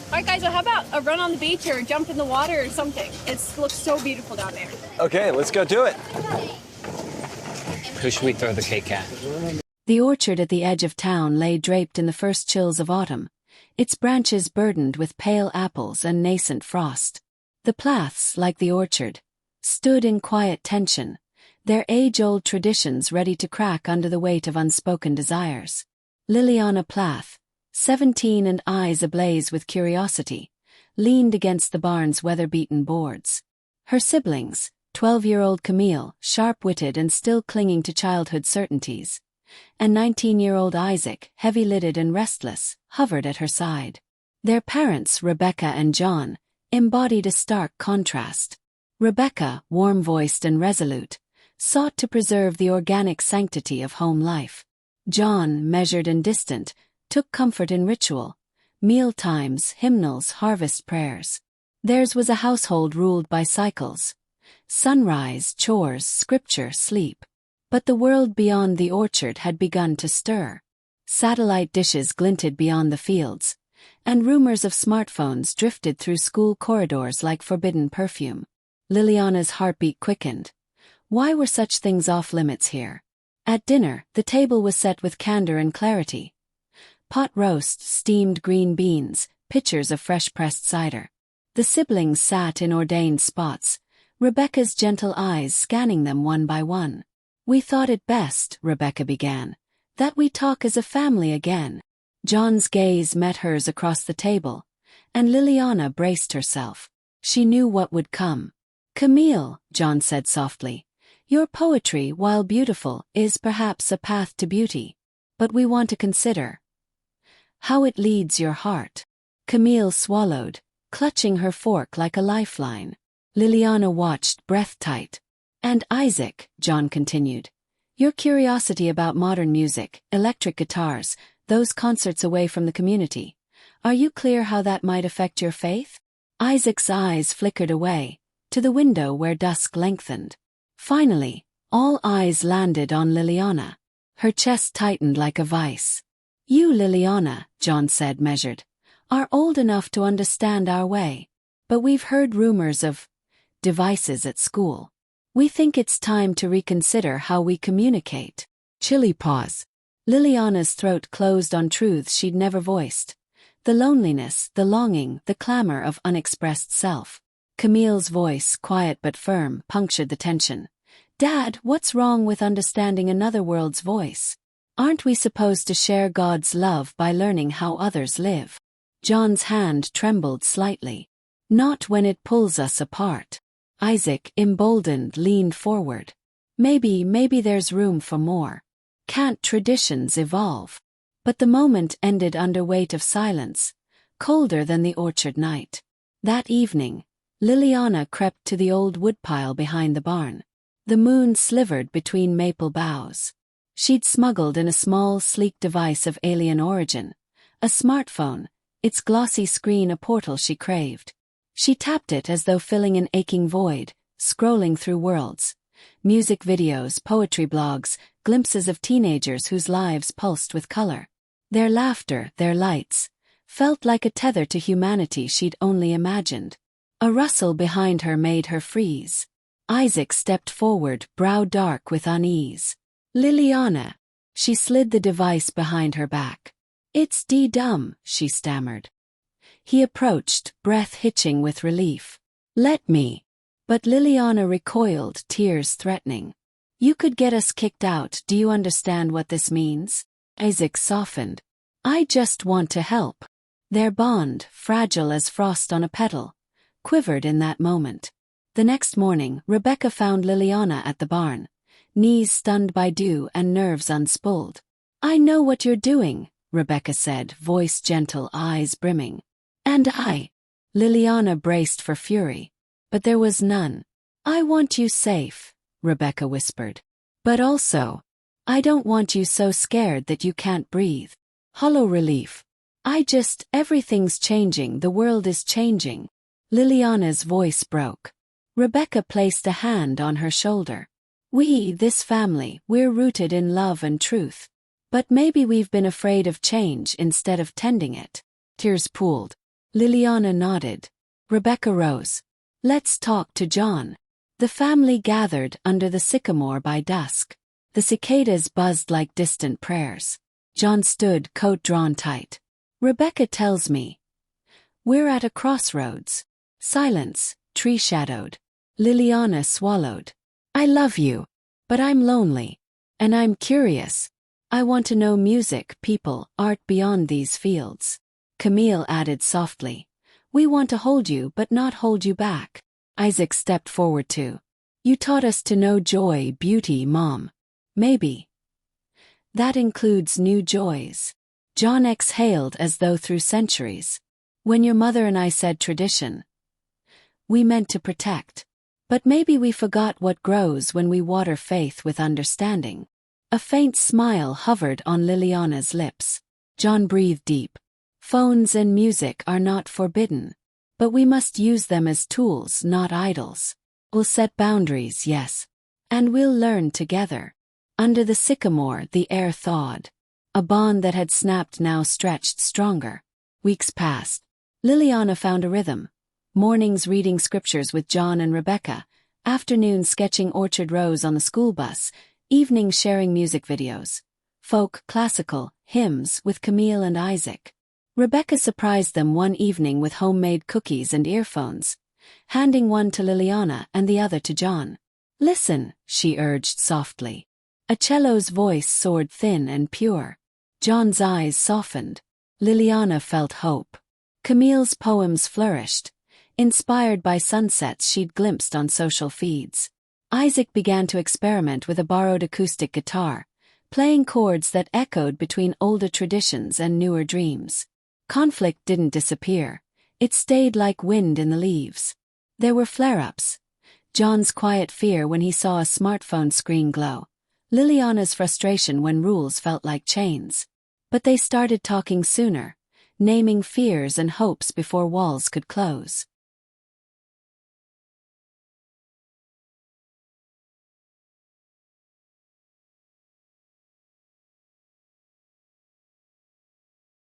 All right, guys, well, how about a run on the beach or jump in the water or something? It looks so beautiful down there. Okay, let's go do it. Who should we throw the cake at? The orchard at the edge of town lay draped in the first chills of autumn, its branches burdened with pale apples and nascent frost. The Plaths, like the orchard, stood in quiet tension, their age-old traditions ready to crack under the weight of unspoken desires. Liliana Plath, 17 and eyes ablaze with curiosity, leaned against the barn's weather-beaten boards. Her siblings, 12-year-old Camille, sharp-witted and still clinging to childhood certainties, and 19-year-old Isaac, heavy-lidded and restless, hovered at her side. Their parents, Rebecca and John, embodied a stark contrast. Rebecca, warm-voiced and resolute, sought to preserve the organic sanctity of home life. John, measured and distant, took comfort in ritual, meal times, hymnals, harvest prayers. Theirs was a household ruled by cycles: sunrise, chores, scripture, sleep. But the world beyond the orchard had begun to stir. Satellite dishes glinted beyond the fields, and rumors of smartphones drifted through school corridors like forbidden perfume. Liliana's heartbeat quickened. Why were such things off limits here? At dinner, the table was set with candor and clarity. Pot roast, steamed green beans, pitchers of fresh-pressed cider. The siblings sat in ordained spots, Rebecca's gentle eyes scanning them one by one. "We thought it best," Rebecca began, "that we talk as a family again." John's gaze met hers across the table, and Liliana braced herself. She knew what would come. "Camille," John said softly, "your poetry, while beautiful, is perhaps a path to beauty. But we want to consider how it leads your heart." Camille swallowed, clutching her fork like a lifeline. Liliana watched, breath-tight. "And Isaac," John continued, "your curiosity about modern music, electric guitars, those concerts away from the community. Are you clear how that might affect your faith?" Isaac's eyes flickered away, to the window where dusk lengthened. Finally, all eyes landed on Liliana. Her chest tightened like a vice. "You, Liliana," John said, measured, "are old enough to understand our way. But we've heard rumors of devices at school. We think it's time to reconsider how we communicate." Chilly pause. Liliana's throat closed on truths she'd never voiced. The loneliness, the longing, the clamor of unexpressed self. Camille's voice, quiet but firm, punctured the tension. "Dad, what's wrong with understanding another world's voice? Aren't we supposed to share God's love by learning how others live?" John's hand trembled slightly. "Not when it pulls us apart." Isaac, emboldened, leaned forward. Maybe there's room for more. Can't traditions evolve?" But the moment ended under weight of silence, colder than the orchard night. That evening, Liliana crept to the old woodpile behind the barn. The moon slivered between maple boughs. She'd smuggled in a small, sleek device of alien origin, a smartphone, its glossy screen a portal she craved. She tapped it as though filling an aching void, scrolling through worlds. Music videos, poetry blogs, glimpses of teenagers whose lives pulsed with color. Their laughter, their lights, felt like a tether to humanity she'd only imagined. A rustle behind her made her freeze. Isaac stepped forward, brow dark with unease. "Liliana." She slid the device behind her back. "It's dumb," she stammered. He approached, breath hitching with relief. "Let me." But Liliana recoiled, tears threatening. "You could get us kicked out. Do you understand what this means?" Isaac softened. "I just want to help." Their bond, fragile as frost on a petal, quivered in that moment. The next morning, Rebecca found Liliana at the barn, knees stunned by dew and nerves unspooled. "I know what you're doing," Rebecca said, voice gentle, eyes brimming. "And I." Liliana braced for fury. But there was none. "I want you safe," Rebecca whispered. "But also, I don't want you so scared that you can't breathe." Hollow relief. Everything's changing, the world is changing." Liliana's voice broke. Rebecca placed a hand on her shoulder. This family, we're rooted in love and truth. But maybe we've been afraid of change instead of tending it." Tears pooled. Liliana nodded. Rebecca rose. Let's talk to John. The family gathered under the sycamore by dusk. The cicadas buzzed like distant prayers. John stood, coat drawn tight. Rebecca tells me. We're at a crossroads. Silence, tree-shadowed. Liliana swallowed. I love you. But I'm lonely. And I'm curious. I want to know music, people, art beyond these fields. Camille added softly. We want to hold you but not hold you back. Isaac stepped forward too. You taught us to know joy, beauty, Mom. Maybe. That includes new joys. John exhaled as though through centuries. When your mother and I said tradition, we meant to protect. But maybe we forgot what grows when we water faith with understanding. A faint smile hovered on Liliana's lips. John breathed deep. Phones and music are not forbidden. But we must use them as tools, not idols. We'll set boundaries, yes. And we'll learn together. Under the sycamore, the air thawed. A bond that had snapped now stretched stronger. Weeks passed. Liliana found a rhythm. Mornings reading scriptures with John and Rebecca, afternoons sketching orchard rows on the school bus, evenings sharing music videos. Folk, classical, hymns with Camille and Isaac. Rebecca surprised them one evening with homemade cookies and earphones, handing one to Liliana and the other to John. Listen, she urged softly. A cello's voice soared thin and pure. John's eyes softened. Liliana felt hope. Camille's poems flourished, inspired by sunsets she'd glimpsed on social feeds. Isaac began to experiment with a borrowed acoustic guitar, playing chords that echoed between older traditions and newer dreams. Conflict didn't disappear. It stayed like wind in the leaves. There were flare-ups. John's quiet fear when he saw a smartphone screen glow. Liliana's frustration when rules felt like chains. But they started talking sooner, naming fears and hopes before walls could close.